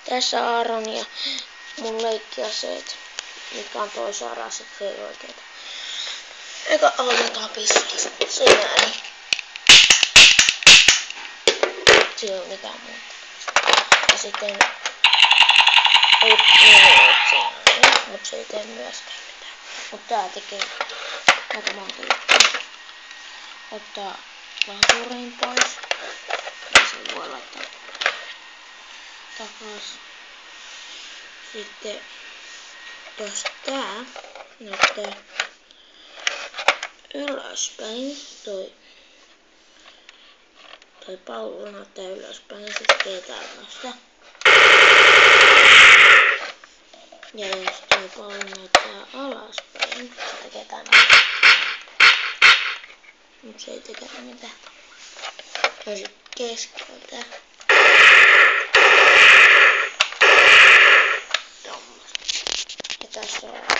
Tässä Aaron ja mun leikkiaseet, mikä on toisaalta se ei oikeeta. Eikä aloitetaan pistosta. Siinä niin. Siinä ei ole mitään muuta. Ja sitten mutta se ei tee myöskään mitään. Mutta tää tekee aika monta juttua. Ottaa laturin pois. Ja sen voi laittaa takas. Sitten jos tää näyttää ylöspäin, toi pallo näyttää ylöspäin, niin sitten tekee tällaista. Ja jos toi pallo näyttää alaspäin, se tekee tällaista. Mut se ei tee mitään. Ja sit keskeltä. Ja tässä on